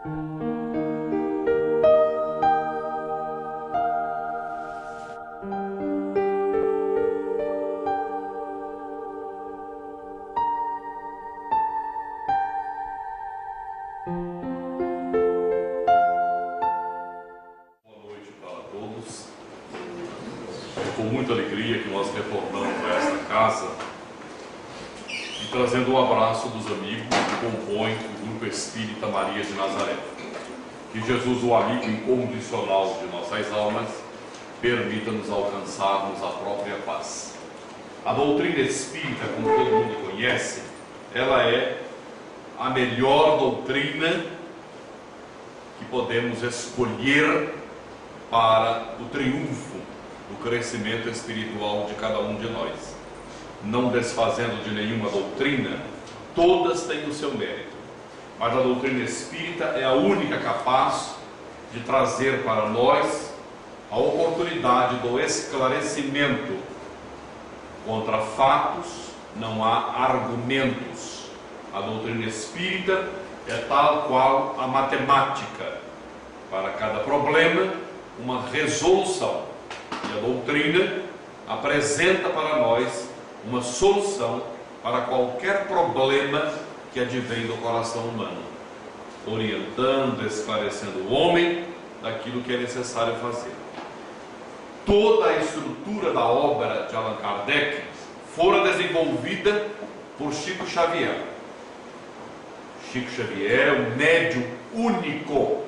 Com muita alegria que nós retornamos a esta casa e trazendo um abraço dos amigos que compõem o Grupo Espírita Maria de Nazaré. Que Jesus, o amigo incondicional de nossas almas, permita-nos alcançarmos a própria paz. A doutrina espírita, como todo mundo conhece, ela é a melhor doutrina que podemos escolher para o triunfo do crescimento espiritual de cada um de nós. Não desfazendo de nenhuma doutrina, todas têm o seu mérito, mas a doutrina espírita é a única capaz de trazer para nós a oportunidade do esclarecimento. Contra fatos não há argumentos. A doutrina espírita é tal qual a matemática, para cada problema uma resolução. E a doutrina apresenta para nós uma solução para qualquer problema que advém do coração humano, orientando, esclarecendo o homem daquilo que é necessário fazer. Toda a estrutura da obra de Allan Kardec fora desenvolvida por Chico Xavier. Chico Xavier é um médium único,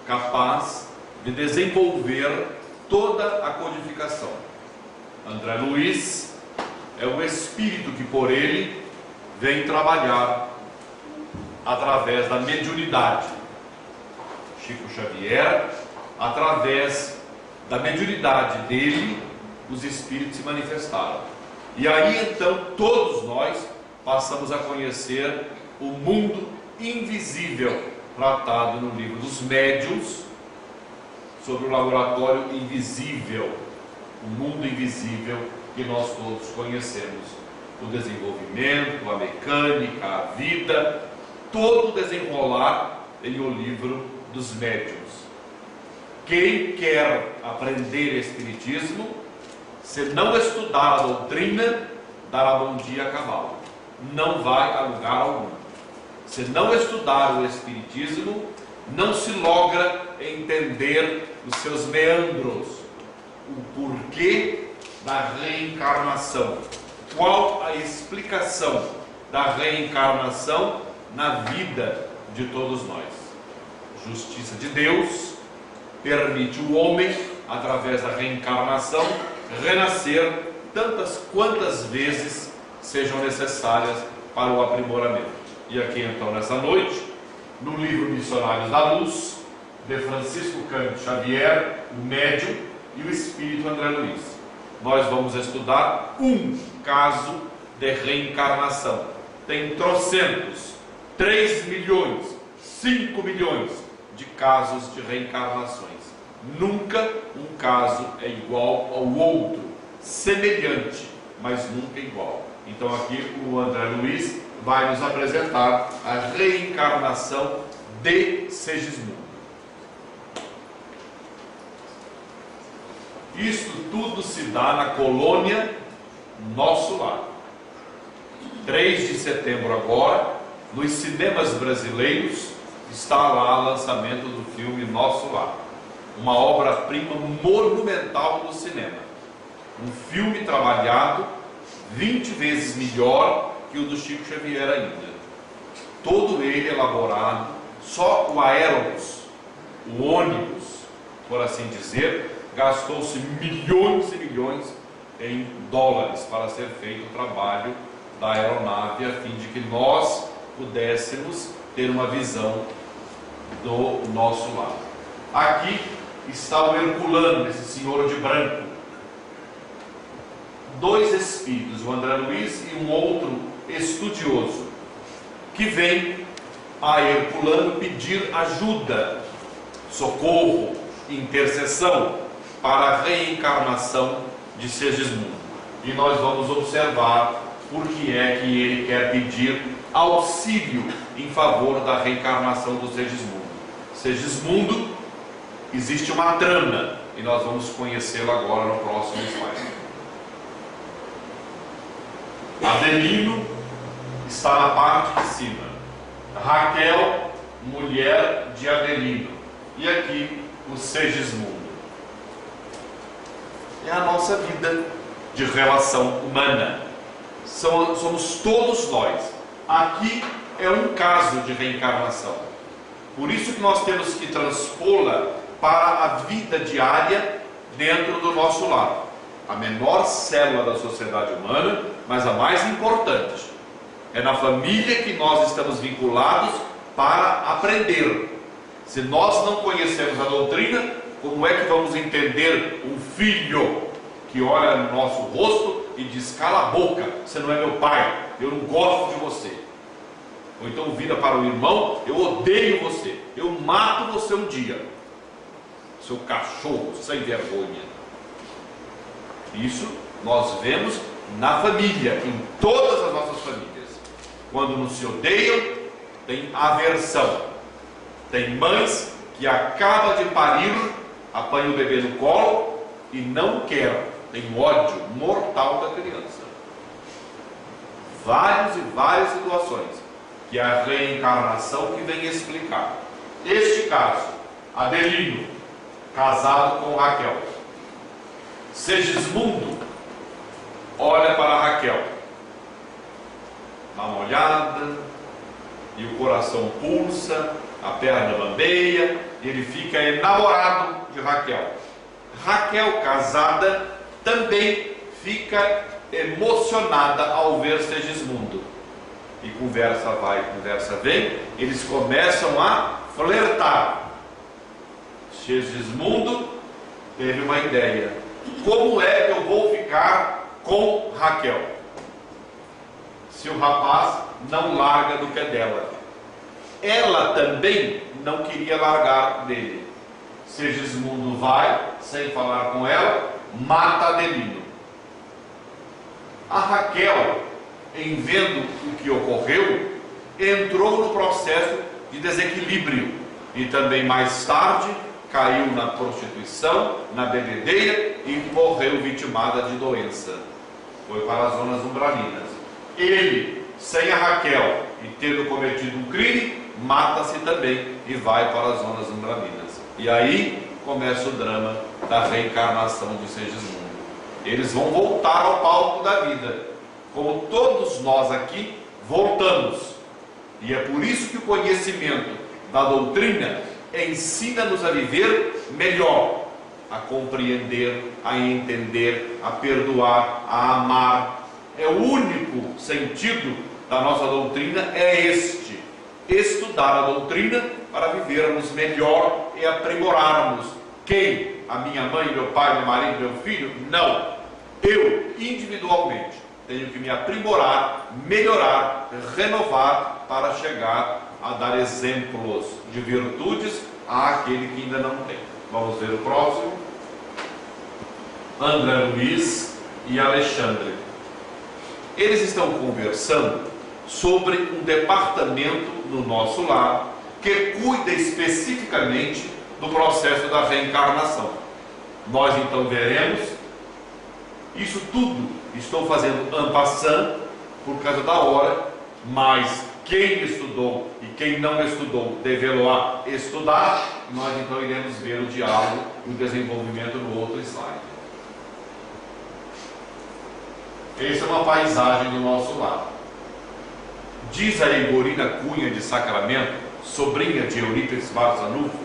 capaz de desenvolver toda a codificação. André Luiz é o espírito que por ele vem trabalhar através da mediunidade. Chico Xavier, através da mediunidade dele, os espíritos se manifestaram. E aí então todos nós passamos a conhecer o mundo invisível, tratado no livro dos Médiuns, sobre o laboratório invisível, o mundo invisível que nós todos conhecemos. O desenvolvimento, a mecânica, a vida, todo desenrolar em o livro dos Médiuns. Quem quer aprender Espiritismo, se não estudar a doutrina, dará bom dia a cavalo. Não vai a lugar algum. Se não estudar o Espiritismo, não se logra entender os seus meandros, o porquê da reencarnação, qual a explicação da reencarnação na vida de todos nós. Justiça de Deus permite o homem, através da reencarnação, renascer tantas quantas vezes sejam necessárias para o aprimoramento. E aqui então nessa noite, no livro Missionários da Luz, de Francisco Cândido Xavier, o médium, e o espírito André Luiz, nós vamos estudar um caso de reencarnação. Tem trocentos, 3 milhões, 5 milhões de casos de reencarnações. Nunca um caso é igual ao outro, semelhante, mas nunca igual. Então aqui o André Luiz vai nos apresentar a reencarnação de Segismundo. Isto tudo se dá na colônia Nosso Lar. 3 de setembro agora, nos cinemas brasileiros, está lá o lançamento do filme Nosso Lar. Uma obra-prima monumental do cinema. Um filme trabalhado 20 vezes melhor que o do Chico Xavier ainda. Todo ele elaborado, só o aerobus, o ônibus, por assim dizer, gastou-se milhões e milhões em dólares para ser feito o trabalho da aeronave, a fim de que nós pudéssemos ter uma visão do nosso lar. Aqui está o Herculano, esse senhor de branco. 2 espíritos, o André Luiz e um outro estudioso, que vem a Herculano pedir ajuda, socorro, intercessão para a reencarnação de Segismundo. E nós vamos observar por que é que ele quer pedir auxílio em favor da reencarnação do Segismundo. Segismundo, existe uma trama, e nós vamos conhecê-la agora no próximo slide. Adelino está na parte de cima, Raquel, mulher de Adelino, e aqui o Segismundo. É a nossa vida de relação humana, somos todos nós. Aqui é um caso de reencarnação, por isso que nós temos que transpô-la para a vida diária dentro do nosso lar. A menor célula da sociedade humana, mas a mais importante. É na família que nós estamos vinculados para aprender. Se nós não conhecemos a doutrina, como é que vamos entender um filho que olha no nosso rosto e diz: cala a boca, você não é meu pai, eu não gosto de você? Ou então vira para o irmão: eu odeio você, eu mato você um dia, seu cachorro sem vergonha. Isso nós vemos na família, em todas as nossas famílias. Quando não se odeiam, tem aversão. Tem mães que acaba de parir, apanha o bebê no colo e não quer, tem ódio mortal da criança. Várias e várias situações que é a reencarnação que vem explicar. Este caso, Adelino, casado com Raquel. Segismundo olha para Raquel, dá uma olhada, e o coração pulsa, a perna bambeia, e ele fica enamorado de Raquel. Raquel, casada, também fica emocionada ao ver Segismundo. E conversa vai, conversa vem, eles começam a flertar. Segismundo teve uma ideia: como é que eu vou ficar com Raquel se o rapaz não larga do pé dela? Ela também não queria largar dele. Segismundo vai, sem falar com ela, mata Adelino. A Raquel, em vendo o que ocorreu, entrou no processo de desequilíbrio e também mais tarde caiu na prostituição, na bebedeira e morreu vitimada de doença. Foi para as zonas umbralinas. Ele, sem a Raquel e tendo cometido um crime, mata-se também e vai para as zonas umbralinas. E aí começa o drama da reencarnação de Segismundo. Eles vão voltar ao palco da vida, como todos nós aqui voltamos. E é por isso que o conhecimento da doutrina ensina-nos a viver melhor, a compreender, a entender, a perdoar, a amar. É o único sentido da nossa doutrina, é este: estudar a doutrina para vivermos melhor e aprimorarmos. Quem? A minha mãe, meu pai, meu marido, meu filho? Não. Eu, individualmente, tenho que me aprimorar, melhorar, renovar para chegar a dar exemplos de virtudes àquele que ainda não tem. Vamos ver o próximo. André Luiz e Alexandre. Eles estão conversando sobre um departamento no nosso lar que cuida especificamente do processo da reencarnação. Nós então veremos isso tudo. Estou fazendo en passant por causa da hora, mas quem estudou e quem não estudou devê-lo estudar. Nós então iremos ver o diálogo e o desenvolvimento no outro slide. Essa é uma paisagem do nosso lar. Diz a Egorina Cunha de Sacramento, sobrinha de Eurípides Barçanufo,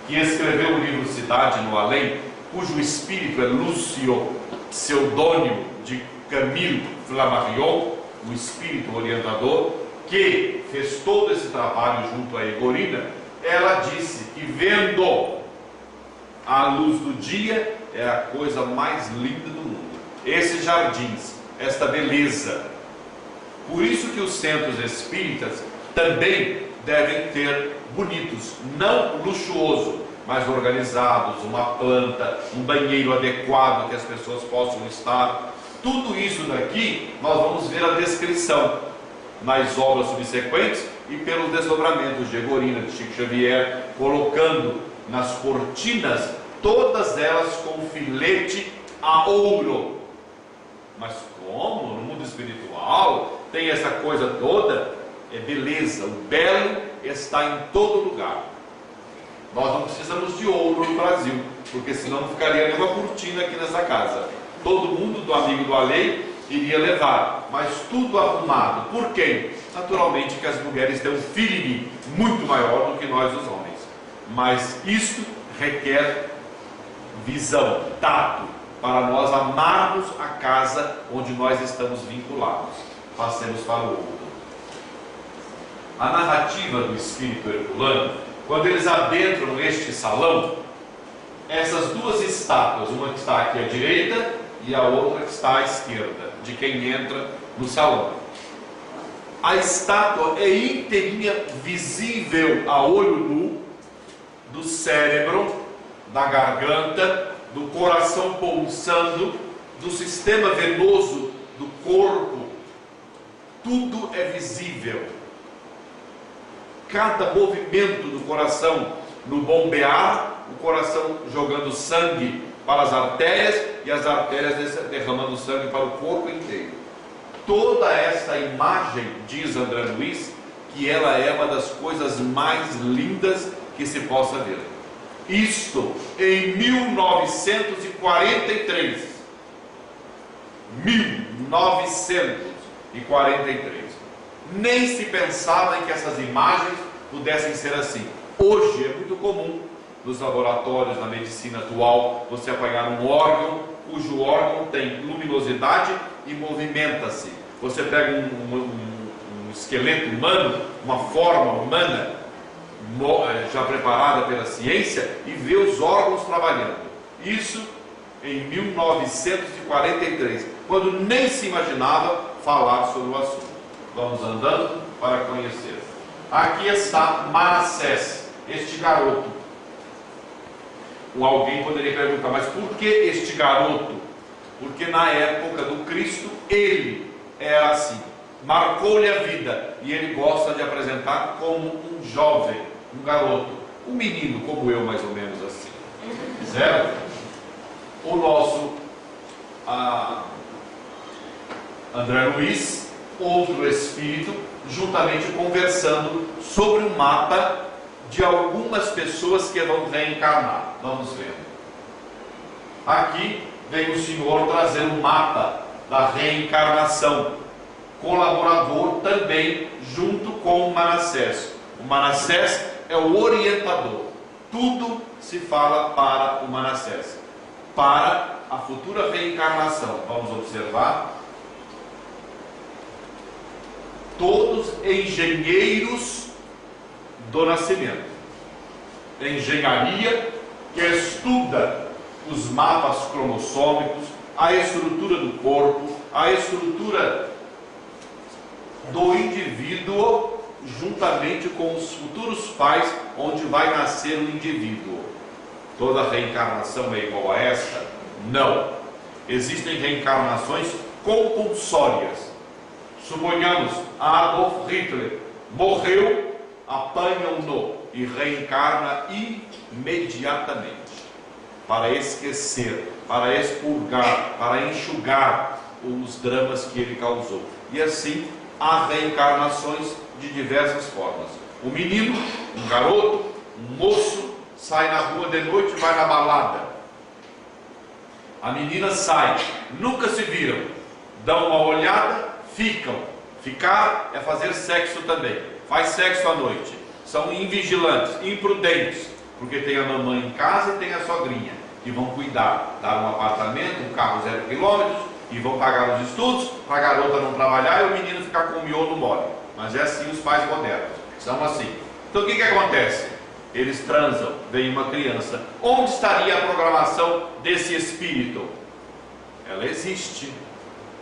que escreveu o livro Cidade no Além, cujo espírito é Lúcio, pseudônimo de Camille Flammarion, o espírito orientador, que fez todo esse trabalho junto a Egorina. Ela disse que vendo a luz do dia é a coisa mais linda do mundo. Esses jardins, esta beleza. Por isso que os centros espíritas também devem ter bonitos, não luxuoso, mas organizados, uma planta, um banheiro adequado que as pessoas possam estar. Tudo isso daqui nós vamos ver a descrição. nas obras subsequentes e pelos desdobramentos de Egorina, de Chico Xavier, colocando nas cortinas, todas elas com filete a ouro. Mas como? No mundo espiritual tem essa coisa toda? É beleza, o belo está em todo lugar. Nós não precisamos de ouro no Brasil, porque senão não ficaria nenhuma cortina aqui nessa casa. Todo mundo, do amigo do alheio, iria levar, mas tudo arrumado. Por quê? Naturalmente que as mulheres têm um feeling muito maior do que nós os homens. Mas isto requer visão, tato, para nós amarmos a casa onde nós estamos vinculados. Passemos para o outro. A narrativa do espírito herculano, quando eles adentram este salão, essas duas estátuas, uma que está aqui à direita e a outra que está à esquerda, de quem entra no salão. A estátua é inteirinha visível a olho nu do cérebro, da garganta, do coração pulsando, do sistema venoso do corpo. Tudo é visível. Cada movimento do coração no bombear, o coração jogando sangue para as artérias e as artérias derramando sangue para o corpo inteiro. Toda essa imagem, diz André Luiz, que ela é uma das coisas mais lindas que se possa ver. Isto em 1943. 1943. Nem se pensava em que essas imagens pudessem ser assim. Hoje é muito comum, nos laboratórios, na medicina atual, você apanhar um órgão, cujo órgão tem luminosidade e movimenta-se. Você pega um esqueleto humano, uma forma humana, já preparada pela ciência, e vê os órgãos trabalhando. Isso em 1943, quando nem se imaginava falar sobre o assunto. Vamos andando para conhecer. Aqui está Manassés, este garoto. Alguém poderia perguntar, mas por que este garoto? Porque na época do Cristo ele era assim, marcou-lhe a vida, e ele gosta de apresentar como um jovem, um garoto, um menino como eu, mais ou menos assim, certo? O nosso André Luiz, outro espírito, juntamente conversando sobre o mapa de algumas pessoas que vão reencarnar. Vamos ver. Aqui vem o senhor trazer um mapa da reencarnação, colaborador também junto com o Manassés. O Manassés é o orientador. Tudo se fala para o Manassés, para a futura reencarnação. Vamos observar. Todos engenheiros do nascimento. Engenharia que estuda os mapas cromossômicos, a estrutura do corpo, a estrutura do indivíduo, juntamente com os futuros pais, onde vai nascer o indivíduo. Toda reencarnação é igual a esta? Não. Existem reencarnações compulsórias. Suponhamos, Adolf Hitler morreu, apanham-no e reencarna imediatamente, para esquecer, para expurgar, para enxugar os dramas que ele causou. E assim há reencarnações de diversas formas. O menino, um garoto, um moço, sai na rua de noite e vai na balada. A menina sai, nunca se viram, dão uma olhada, ficam. Ficar é fazer sexo também. Faz sexo à noite. São invigilantes, imprudentes, porque tem a mamãe em casa e tem a sogrinha, que vão cuidar, dar um apartamento, um carro 0 km, e vão pagar os estudos, para a garota não trabalhar e o menino ficar com o miolo mole. Mas é assim os pais modernos, são assim. Então o que acontece? Eles transam, vem uma criança. Onde estaria a programação desse espírito? Ela existe.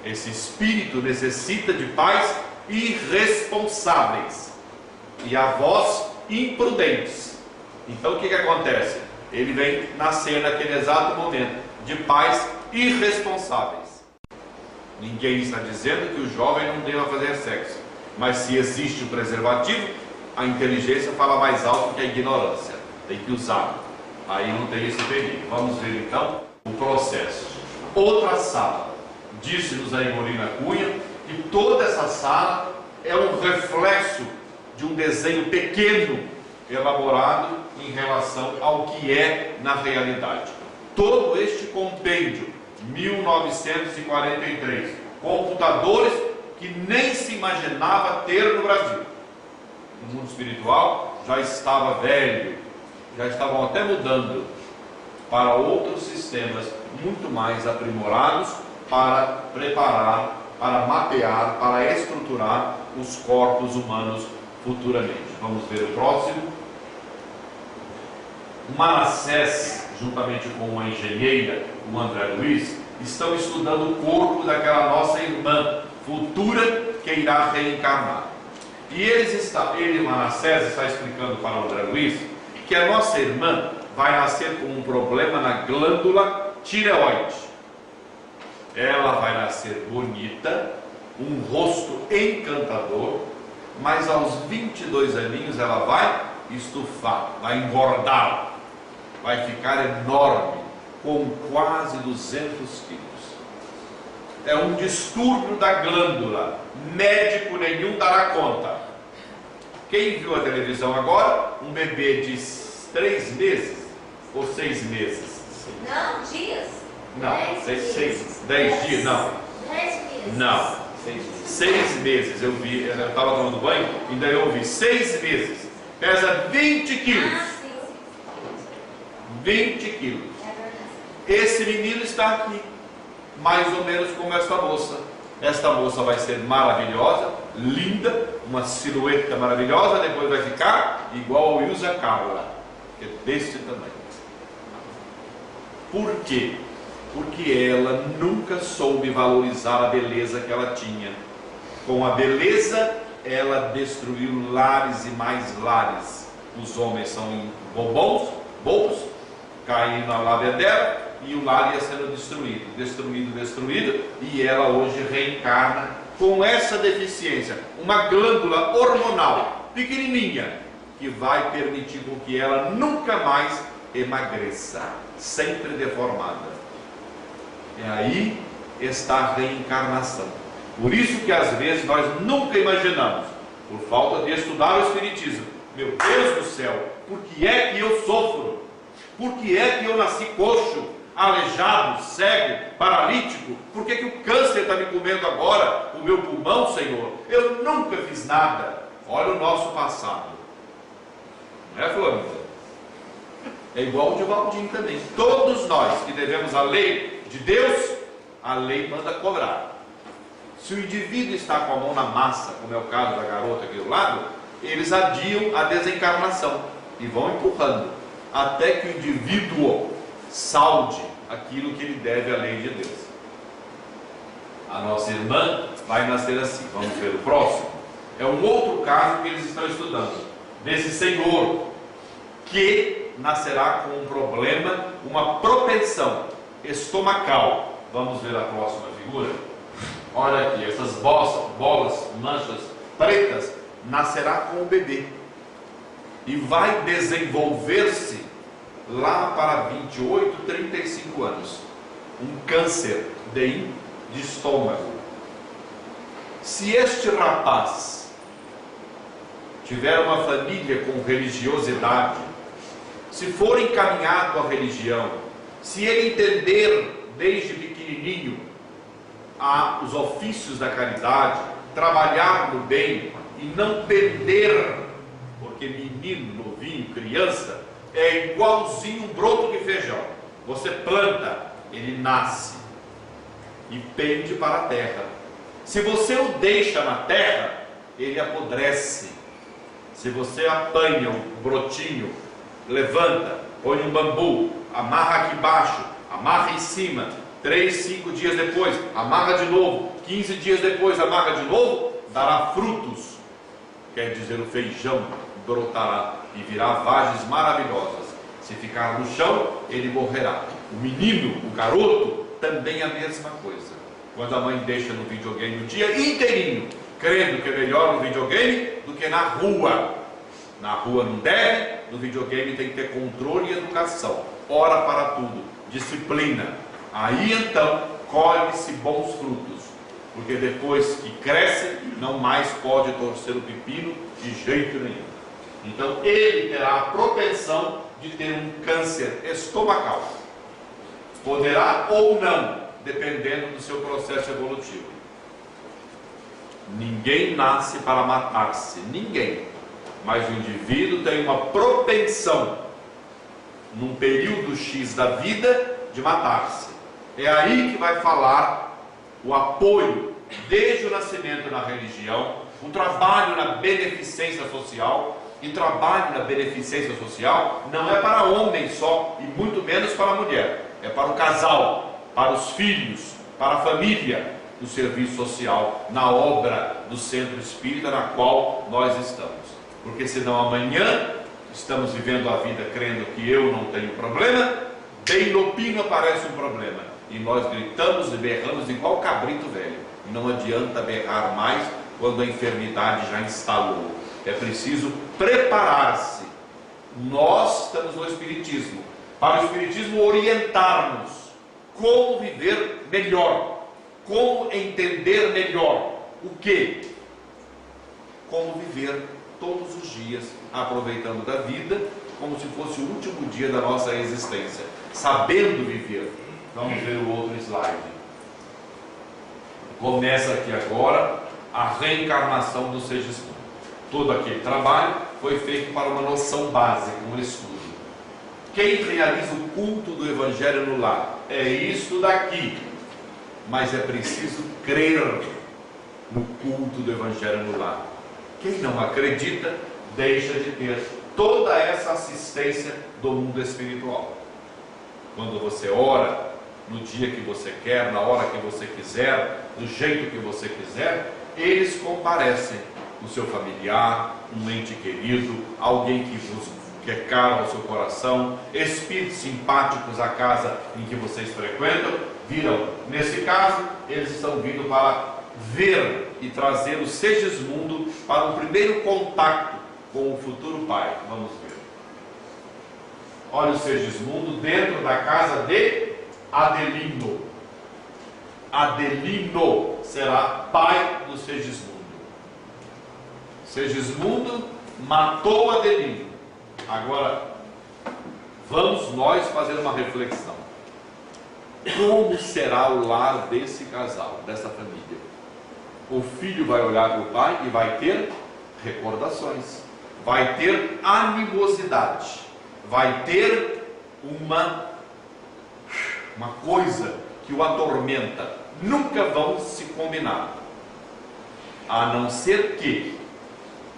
Esse espírito necessita de pais irresponsáveis e avós imprudentes. Então o que acontece? Ele vem nascer naquele exato momento de pais irresponsáveis. Ninguém está dizendo que o jovem não deva fazer sexo. Mas se existe um preservativo, a inteligência fala mais alto que a ignorância. Tem que usar. Aí não tem esse perigo. Vamos ver então o processo. Outra sala. Disse-nos a Imorina Cunha que toda essa sala é um reflexo de um desenho pequeno elaborado em relação ao que é na realidade. Todo este compêndio, 1943, computadores que nem se imaginava ter no Brasil. O mundo espiritual já estava velho, já estavam até mudando para outros sistemas muito mais aprimorados para preparar, para mapear, para estruturar os corpos humanos futuramente. Vamos ver o próximo. Manassés, juntamente com uma engenheira, o André Luiz, estão estudando o corpo daquela nossa irmã futura que irá reencarnar. E ele, Manassés, está explicando para o André Luiz que a nossa irmã vai nascer com um problema na glândula tireoide. Ela vai nascer bonita, um rosto encantador, mas aos 22 aninhos ela vai estufar, vai engordar, vai ficar enorme, com quase 200 quilos. É um distúrbio da glândula, médico nenhum dará conta. Quem viu a televisão agora, um bebê de 3 meses ou 6 meses? Não, dias. Não, 10 dias, não. 10 meses. Não, 6 meses eu vi, eu estava tomando banho, ainda eu ouvi 6 meses, pesa 20 quilos. Ah, sim. 20 quilos. É verdade. Esse menino está aqui, mais ou menos como esta moça. Esta moça vai ser maravilhosa, linda, uma silhueta maravilhosa, depois vai ficar igual ao Ilza Carla, que é desse tamanho. Por quê? Porque ela nunca soube valorizar a beleza que ela tinha. Com a beleza, ela destruiu lares e mais lares. Os homens são bobos, caem na lábia dela, e o lar ia sendo destruído, e ela hoje reencarna com essa deficiência, uma glândula hormonal pequenininha, que vai permitir com que ela nunca mais emagreça, sempre deformada. E aí está a reencarnação. Por isso que às vezes nós nunca imaginamos, por falta de estudar o Espiritismo, meu Deus do céu, por que é que eu sofro? Por que é que eu nasci coxo, aleijado, cego, paralítico? Por que o câncer está me comendo agora, o meu pulmão, Senhor? Eu nunca fiz nada. Olha o nosso passado. Não é, Flávio? É igual o de Valdir também. Todos nós que devemos a lei de Deus, a lei manda cobrar. Se o indivíduo está com a mão na massa, como é o caso da garota aqui do lado, eles adiam a desencarnação e vão empurrando até que o indivíduo salde aquilo que ele deve à lei de Deus. A nossa irmã vai nascer assim. Vamos ver o próximo. É um outro caso que eles estão estudando, desse senhor que nascerá com um problema, uma propensão estomacal. Vamos ver a próxima figura. Olha aqui, essas bolas, manchas pretas, nascerá com o bebê e vai desenvolver-se lá para 28, 35 anos, um câncer de estômago. Se este rapaz tiver uma família com religiosidade, se for encaminhado à religião, se ele entender desde pequenininho os ofícios da caridade, trabalhar no bem e não perder, porque menino, novinho, criança, é igualzinho um broto de feijão. Você planta, ele nasce e pende para a terra. Se você o deixa na terra, ele apodrece. Se você apanha o brotinho, levanta, põe um bambu, amarra aqui embaixo, amarra em cima, 3, 5 dias depois, amarra de novo, 15 dias depois, amarra de novo, dará frutos. Quer dizer, o feijão brotará e virá vagens maravilhosas. Se ficar no chão, ele morrerá. O menino, o garoto, também a mesma coisa. Quando a mãe deixa no videogame o dia inteirinho, crendo que é melhor no videogame do que na rua. Na rua não deve, no videogame tem que ter controle e educação, hora para tudo, disciplina. Aí então colhe-se bons frutos, porque depois que cresce não mais pode torcer o pepino de jeito nenhum. Então ele terá a propensão de ter um câncer estomacal. Poderá ou não, dependendo do seu processo evolutivo. Ninguém nasce para matar-se, ninguém. Mas o indivíduo tem uma propensão, num período X da vida, de matar-se. É aí que vai falar o apoio, desde o nascimento na religião, o trabalho na beneficência social. E trabalho na beneficência social não é para homem só, e muito menos para a mulher. É para o casal, para os filhos, para a família, no serviço social, na obra do centro espírita na qual nós estamos. Porque senão amanhã estamos vivendo a vida crendo que eu não tenho problema, bem no pino aparece um problema. E nós gritamos e berramos igual cabrito velho. E não adianta berrar mais quando a enfermidade já instalou. É preciso preparar-se. Nós estamos no Espiritismo, para o Espiritismo orientar-nos como viver melhor, como entender melhor o que? Como viver todos os dias, aproveitando da vida como se fosse o último dia da nossa existência, sabendo viver. Vamos ver o outro slide. Começa aqui agora a reencarnação do Segismundo. Todo aquele trabalho foi feito para uma noção básica, um estudo. Quem realiza o culto do Evangelho no lar? É isso daqui. Mas é preciso crer no culto do Evangelho no lar. Quem não acredita, deixa de ter toda essa assistência do mundo espiritual. Quando você ora, no dia que você quer, na hora que você quiser, do jeito que você quiser, eles comparecem. O seu familiar, um ente querido, alguém que é caro ao seu coração, espíritos simpáticos à casa em que vocês frequentam, virão. Nesse caso, eles estão vindo para ver e trazer o Segismundo para um primeiro contato com o futuro pai. Vamos ver. Olha o Segismundo dentro da casa de Adelino. Adelino será pai do Segismundo. Segismundo matou Adelino. Agora, vamos nós fazer uma reflexão. Como será o lar desse casal, dessa família? O filho vai olhar para o pai e vai ter recordações, vai ter animosidade, vai ter uma coisa que o atormenta. Nunca vão se combinar, a não ser que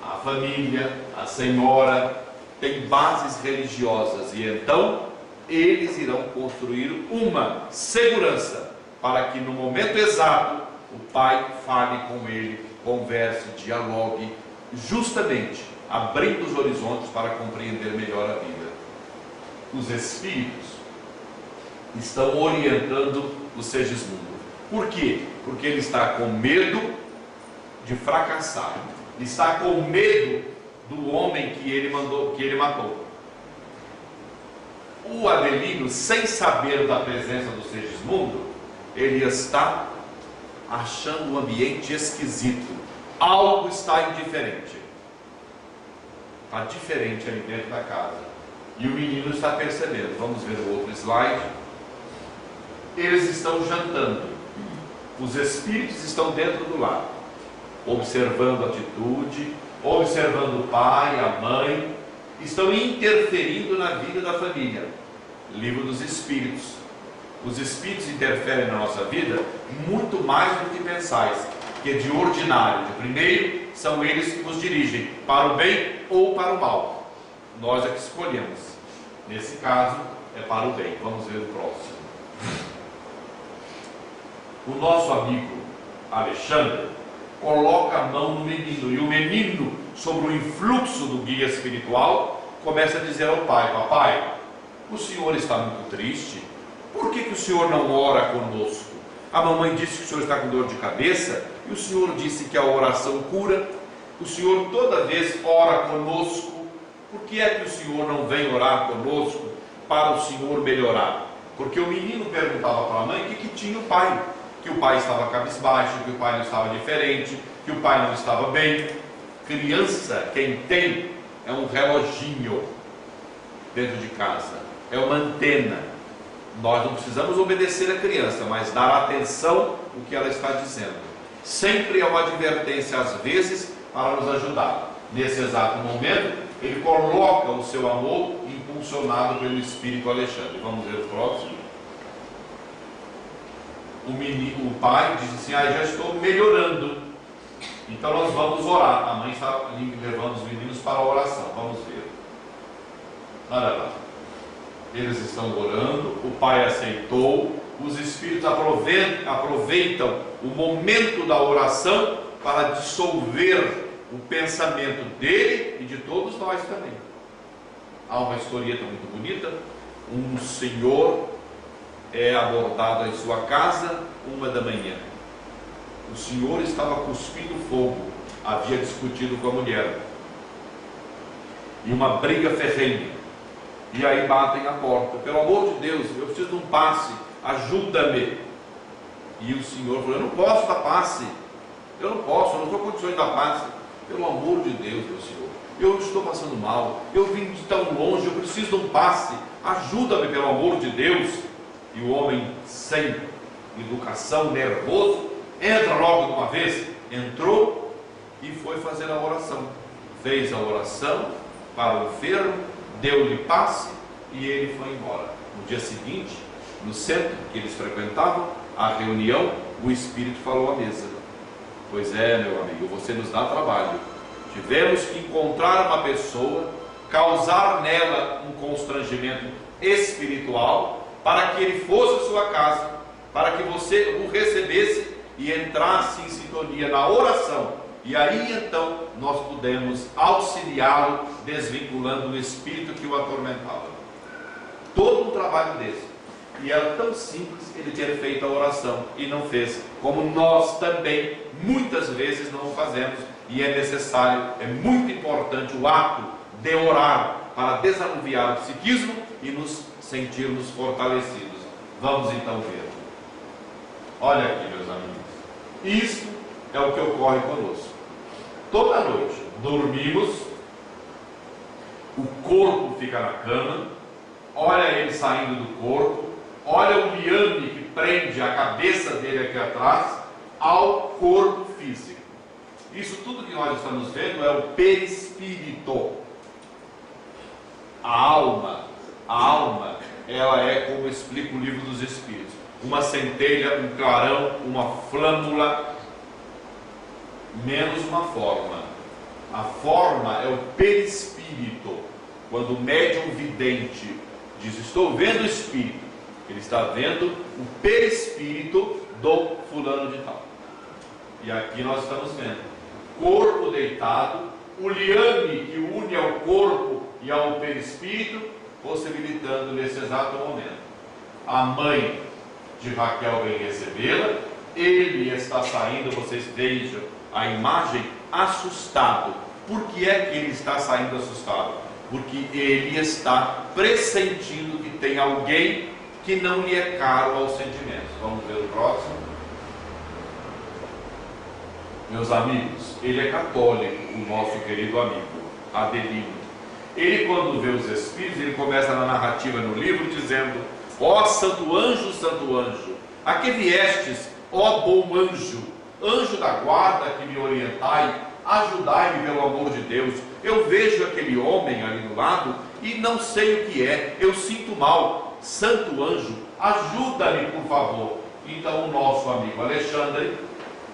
a família, a senhora, tem bases religiosas, e então eles irão construir uma segurança para que no momento exato o pai fale com ele, converse, dialogue, justamente abrindo os horizontes para compreender melhor a vida. Os espíritos estão orientando o Segismundo. Por quê? Porque ele está com medo de fracassar. Está com medo do homem que ele matou. O Adelino, sem saber da presença do Segismundo, ele está achando o ambiente esquisito. Algo está indiferente. Está diferente ali dentro da casa. E o menino está percebendo. Vamos ver o outro slide. Eles estão jantando. Os espíritos estão dentro do lar, observando a atitude, observando o pai, a mãe, estão interferindo na vida da família. Livro dos Espíritos. Os espíritos interferem na nossa vida muito mais do que pensais, que de ordinário, de primeiro, são eles que vos dirigem, para o bem ou para o mal. Nós é que escolhemos. Nesse caso, é para o bem. Vamos ver o próximo. O nosso amigo Alexandre coloca a mão no menino, e o menino, sob o influxo do guia espiritual, começa a dizer ao pai: papai, o senhor está muito triste, por que o senhor não ora conosco? A mamãe disse que o senhor está com dor de cabeça e o senhor disse que a oração cura. O senhor toda vez ora conosco. Por que é que o senhor não vem orar conosco para o senhor melhorar? Porque o menino perguntava para a mãe o que tinha o pai. Que o pai estava cabisbaixo, que o pai não estava diferente, que o pai não estava bem. Criança, quem tem, é um reloginho dentro de casa, é uma antena. Nós não precisamos obedecer a criança, mas dar atenção ao que ela está dizendo. Sempre é uma advertência, às vezes, para nos ajudar. Nesse exato momento, ele coloca o seu amor impulsionado pelo Espírito Alexandre. Vamos ver o próximo. O pai diz assim: já estou melhorando, então nós vamos orar. A mãe está levando os meninos para a oração. Vamos ver. Olha lá. Eles estão orando, o pai aceitou. Os espíritos aproveitam o momento da oração para dissolver o pensamento dele e de todos nós também. Há uma historieta muito bonita. Um senhor é abordado em sua casa 1h. O senhor estava cuspindo fogo, havia discutido com a mulher, e uma briga ferrenha. E aí batem a porta: pelo amor de Deus, eu preciso de um passe, ajuda-me. E o senhor falou: eu não posso dar passe, eu não estou com condições de dar passe. Pelo amor de Deus, meu senhor, eu estou passando mal, eu vim de tão longe, eu preciso de um passe, ajuda-me, pelo amor de Deus. E o homem, sem educação, nervoso, entra logo de uma vez. Entrou e foi fazer a oração. Fez a oração para o enfermo, deu-lhe passe e ele foi embora. No dia seguinte, no centro que eles frequentavam, a reunião, o Espírito falou à mesa: pois é, meu amigo, você nos dá trabalho. Tivemos que encontrar uma pessoa, causar nela um constrangimento espiritual, para que ele fosse à sua casa, para que você o recebesse e entrasse em sintonia na oração. E aí então nós pudemos auxiliá-lo, desvinculando o espírito que o atormentava. Todo um trabalho desse. E era tão simples ele ter feito a oração e não fez, como nós também muitas vezes não o fazemos. E é necessário, é muito importante o ato de orar para desanuviar o psiquismo e nos sentirmos fortalecidos. Vamos então ver. Olha aqui, meus amigos, isso é o que ocorre conosco. Toda noite dormimos, o corpo fica na cama, olha ele saindo do corpo, olha o liame que prende a cabeça dele aqui atrás ao corpo físico. Isso tudo que nós estamos vendo é o perispírito. A alma, ela é, como explica o livro dos Espíritos, uma centelha, um clarão, uma flâmula, menos uma forma. A forma é o perispírito. Quando o médium vidente diz: estou vendo o espírito, ele está vendo o perispírito do fulano de tal. E aqui nós estamos vendo corpo deitado, o liame que une ao corpo e ao perispírito, possibilitando nesse exato momento. A mãe de Raquel vem recebê-la, ele está saindo, vocês vejam a imagem, assustado. Por que é que ele está saindo assustado? Porque ele está pressentindo que tem alguém que não lhe é caro aos sentimentos. Vamos ver o próximo. Meus amigos, ele é católico, o nosso querido amigo Adelino. Ele, quando vê os espíritos, ele começa na narrativa no livro dizendo: ó santo anjo, a que viestes, ó bom anjo, anjo da guarda que me orientai, ajudai-me pelo amor de Deus. Eu vejo aquele homem ali do lado e não sei o que é, eu sinto mal. Santo anjo, ajuda-me por favor. Então o nosso amigo Alexandre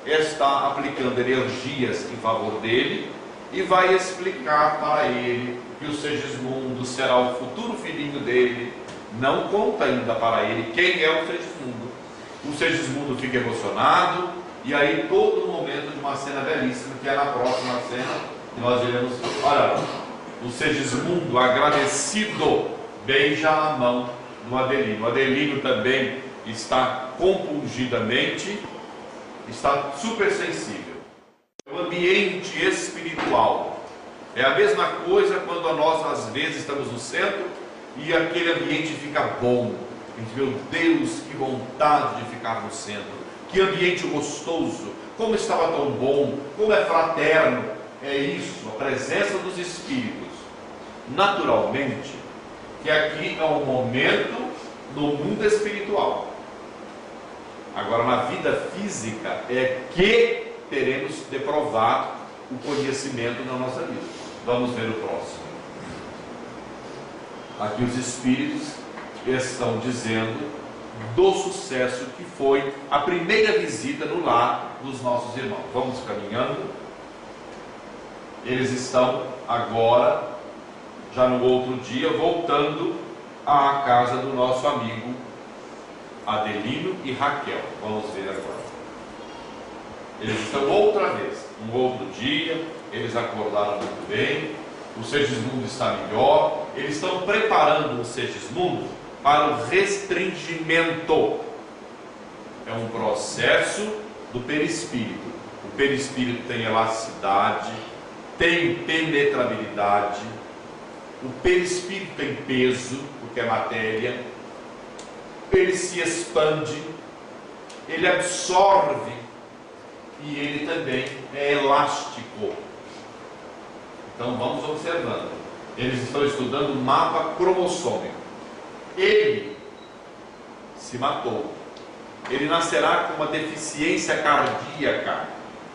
está aplicando energias em favor dele e vai explicar para ele que o Segismundo será o futuro filhinho dele. Não conta ainda para ele quem é o Segismundo. O Segismundo fica emocionado, e aí todo momento de uma cena belíssima, que é na próxima cena, nós iremos, olha lá, o Segismundo agradecido beija a mão do Adelino. O Adelino também está compungidamente, está super sensível. O ambiente espiritual é a mesma coisa quando nós às vezes estamos no centro e aquele ambiente fica bom. Meu Deus, que vontade de ficar no centro, que ambiente gostoso, como estava tão bom, como é fraterno. É isso, a presença dos Espíritos. Naturalmente, que aqui é um momento no mundo espiritual. Agora, na vida física, é que teremos de provar o conhecimento na nossa vida. Vamos ver o próximo. Aqui os Espíritos estão dizendo do sucesso que foi a primeira visita no lar dos nossos irmãos. Vamos caminhando. Eles estão agora, já no outro dia, voltando à casa do nosso amigo Adelino e Raquel. Vamos ver agora. Eles estão outra vez, um outro dia, eles acordaram muito bem, o Segismundo está melhor, eles estão preparando o Segismundo para o restringimento. É um processo do perispírito. O perispírito tem elasticidade, tem penetrabilidade, o perispírito tem peso, porque é matéria, ele se expande, ele absorve e ele também é elástico. Então vamos observando. Eles estão estudando o mapa cromossômico. Ele se matou. Ele nascerá com uma deficiência cardíaca.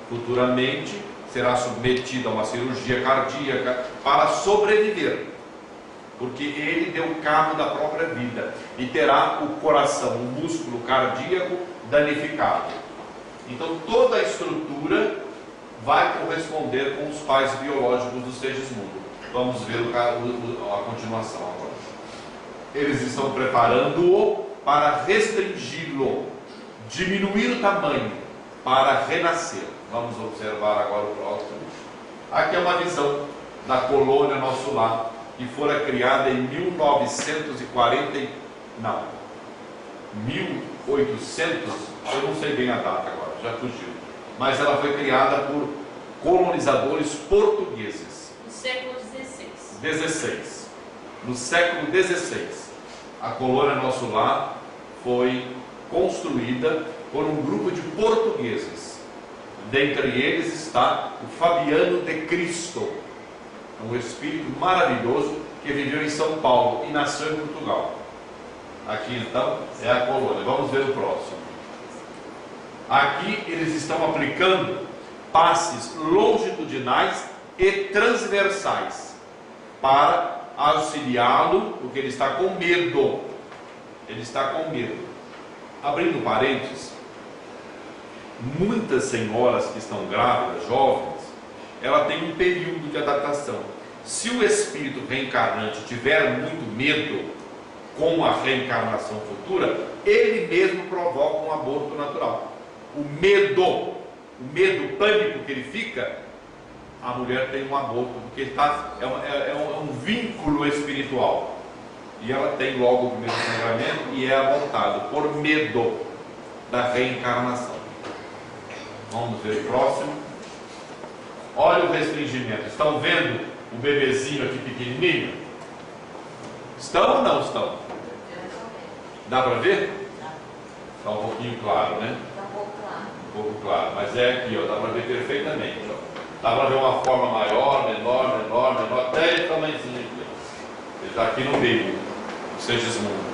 Futuramente será submetido a uma cirurgia cardíaca para sobreviver, porque ele deu cabo da própria vida e terá o coração, o músculo cardíaco danificado. Então toda a estrutura vai corresponder com os pais biológicos do Segismundo. Vamos ver a continuação agora. Eles estão preparando-o para restringi-lo, diminuir o tamanho para renascer. Vamos observar agora o próximo. Aqui é uma visão da colônia Nosso Lar, que fora criada em 1800, eu não sei bem a data agora, já fugiu, mas ela foi criada por colonizadores portugueses. No século XVI. No século XVI, a colônia Nosso Lar foi construída por um grupo de portugueses. Dentre eles está o Fabiano de Cristo, um espírito maravilhoso que viveu em São Paulo e nasceu em Portugal. Aqui então é a colônia. Vamos ver o próximo. Aqui eles estão aplicando passes longitudinais e transversais para auxiliá-lo, porque ele está com medo. Ele está com medo. Abrindo parênteses, muitas senhoras que estão grávidas, jovens, ela tem um período de adaptação. Se o espírito reencarnante tiver muito medo com a reencarnação futura, ele mesmo provoca um aborto natural. O medo, o pânico que ele fica, a mulher tem um aborto, porque é um vínculo espiritual. E ela tem logo o primeiro sangramento e é abortado por medo da reencarnação. Vamos ver o próximo. Olha o restringimento. Estão vendo o bebezinho aqui pequenininho? Estão ou não estão? Dá para ver? Está um pouquinho claro, né? Está um pouco claro. Um pouco claro, mas é aqui, ó, dá para ver perfeitamente. Ó. Dá para ver uma forma maior, menor, até esse tamanhozinho aqui. Ele está aqui no meio, do Segismundo.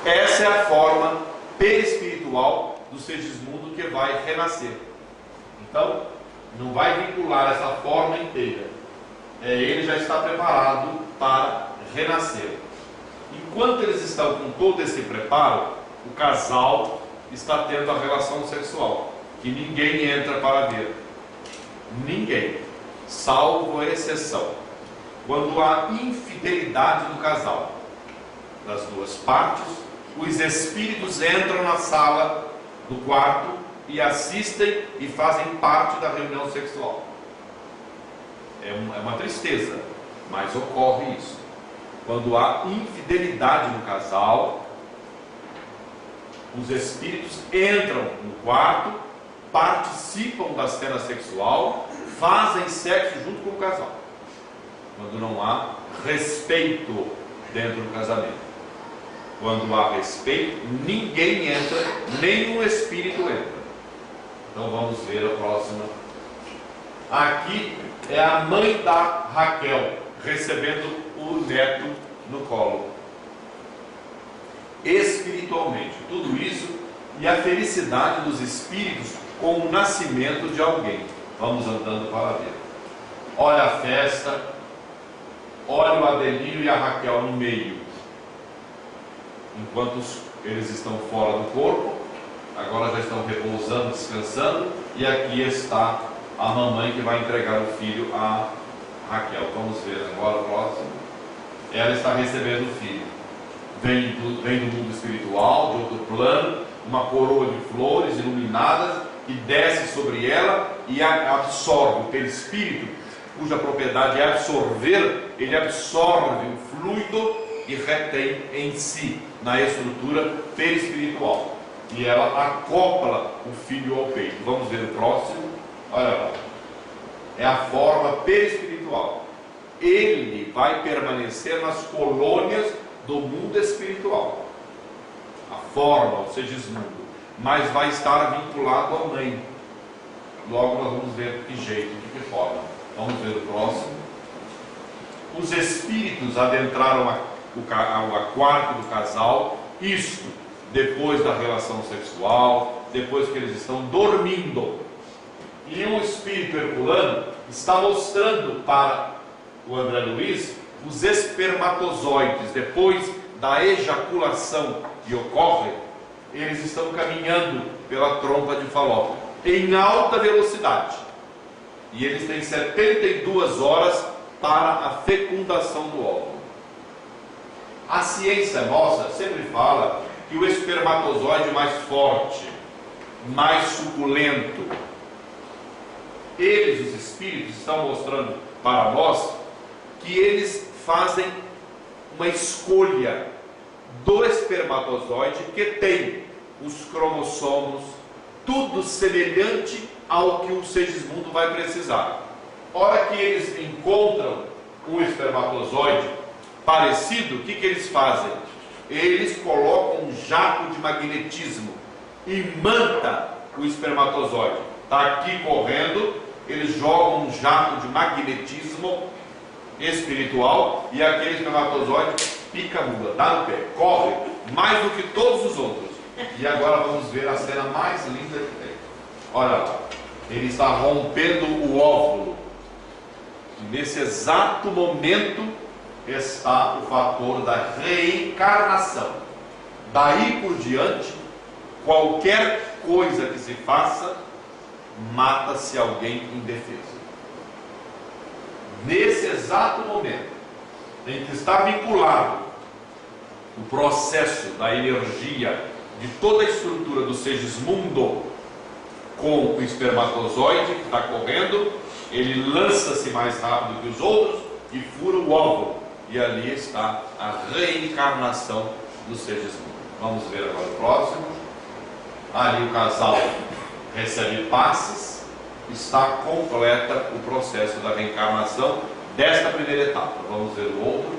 Essa é a forma perispiritual do Segismundo que vai renascer. Então, não vai vincular essa forma inteira. Ele já está preparado para renascer. Enquanto eles estão com todo esse preparo, o casal está tendo a relação sexual, que ninguém entra para ver. Ninguém, salvo a exceção, quando há infidelidade do casal, das duas partes, os espíritos entram na sala do quarto e assistem e fazem parte da reunião sexual. É uma tristeza, mas ocorre isso. Quando há infidelidade no casal, Os espíritos entram no quarto, participam da cena sexual, fazem sexo junto com o casal, quando não há respeito dentro do casamento. Quando há respeito, ninguém entra, nenhum espírito entra. Então vamos ver a próxima. Aqui é a mãe da Raquel recebendo o neto no colo. Espiritualmente, tudo isso e a felicidade dos espíritos com o nascimento de alguém. Vamos andando para ver. Olha a festa, olha o Adelino e a Raquel no meio. Enquanto eles estão fora do corpo, agora já estão repousando, descansando, e aqui está a mamãe que vai entregar o filho a Raquel. Vamos ver agora o próximo. Ela está recebendo o filho. Vem do mundo espiritual, de outro plano, uma coroa de flores iluminadas, e desce sobre ela e absorve o perispírito, cuja propriedade é absorver. Ele absorve o fluido e retém em si, na estrutura perispiritual, e ela acopla o filho ao peito. Vamos ver o próximo. Olha lá, é a forma perispiritual. Ele vai permanecer nas colônias do mundo espiritual, a forma, o segismundo, mas vai estar vinculado à mãe. Logo nós vamos ver que jeito, de que forma. Vamos ver o próximo. Os espíritos adentraram ao quarto do casal, isto depois da relação sexual, depois que eles estão dormindo. E o espírito herculano está mostrando para o André Luiz os espermatozoides. Depois da ejaculação que ocorre, eles estão caminhando pela trompa de Falópio em alta velocidade, e eles têm 72 horas para a fecundação do óvulo. A ciência nossa sempre fala que o espermatozoide mais forte, mais suculento, eles, os espíritos, estão mostrando para nós que eles fazem uma escolha do espermatozoide que tem os cromossomos, tudo semelhante ao que o Segismundo vai precisar. Hora que eles encontram um espermatozoide parecido, o que eles fazem? Eles colocam um jato de magnetismo, imanta o espermatozoide. Está aqui correndo, eles jogam um jato de magnetismo espiritual e aquele espermatozoide pica a mula, dá no pé, corre mais do que todos os outros. E agora vamos ver a cena mais linda que tem. Olha lá, ele está rompendo o óvulo. E nesse exato momento está o fator da reencarnação. Daí por diante, qualquer coisa que se faça, mata-se alguém indefeso. Nesse exato momento em que está vinculado o processo da energia de toda a estrutura do Segismundo com o espermatozoide que está correndo, ele lança-se mais rápido que os outros e fura o óvulo, e ali está a reencarnação do Segismundo. Vamos ver agora o próximo. Ali o casal recebe passes, está completa o processo da reencarnação desta primeira etapa. Vamos ver o outro.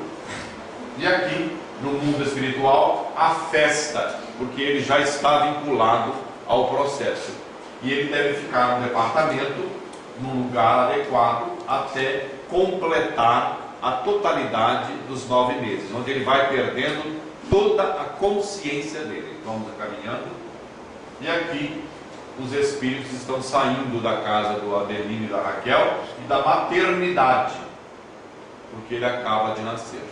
E aqui no mundo espiritual, a festa, porque ele já está vinculado ao processo e ele deve ficar no departamento, num lugar adequado, até completar a totalidade dos 9 meses, onde ele vai perdendo toda a consciência dele. Vamos caminhando, e aqui os espíritos estão saindo da casa do Adelino e da Raquel e da maternidade, porque ele acaba de nascer.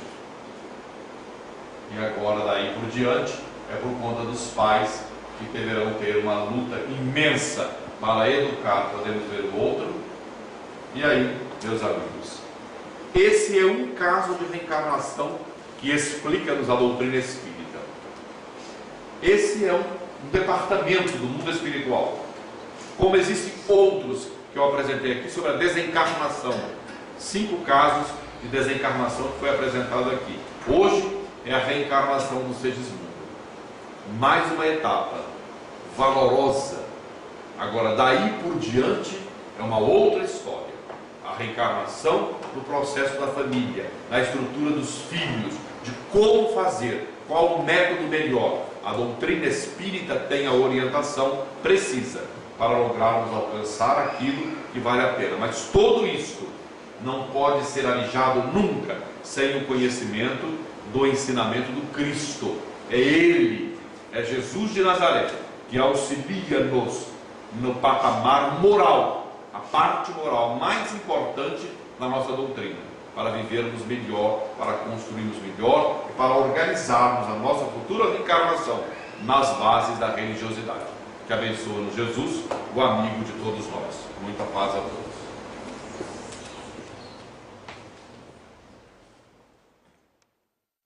E agora daí por diante é por conta dos pais, que deverão ter uma luta imensa para educar. Podemos ver o outro. E aí, meus amigos, esse é um caso de reencarnação que explica-nos a doutrina espírita. Esse é um departamento do mundo espiritual, como existem outros que eu apresentei aqui sobre a desencarnação. 5 casos de desencarnação que foi apresentado aqui. Hoje é a reencarnação do Segismundo. mais uma etapa valorosa. Agora, daí por diante, é uma outra história. A reencarnação no processo da família, na estrutura dos filhos, de como fazer, qual o método melhor. A doutrina espírita tem a orientação precisa para lograrmos alcançar aquilo que vale a pena. Mas tudo isso não pode ser alijado nunca sem o conhecimento do ensinamento do Cristo. É Ele, é Jesus de Nazaré, que auxilia-nos no patamar moral, a parte moral mais importante da nossa doutrina, para vivermos melhor, para construirmos melhor e para organizarmos a nossa futura reencarnação nas bases da religiosidade. Que abençoe-nos Jesus, o amigo de todos nós. Muita paz a todos.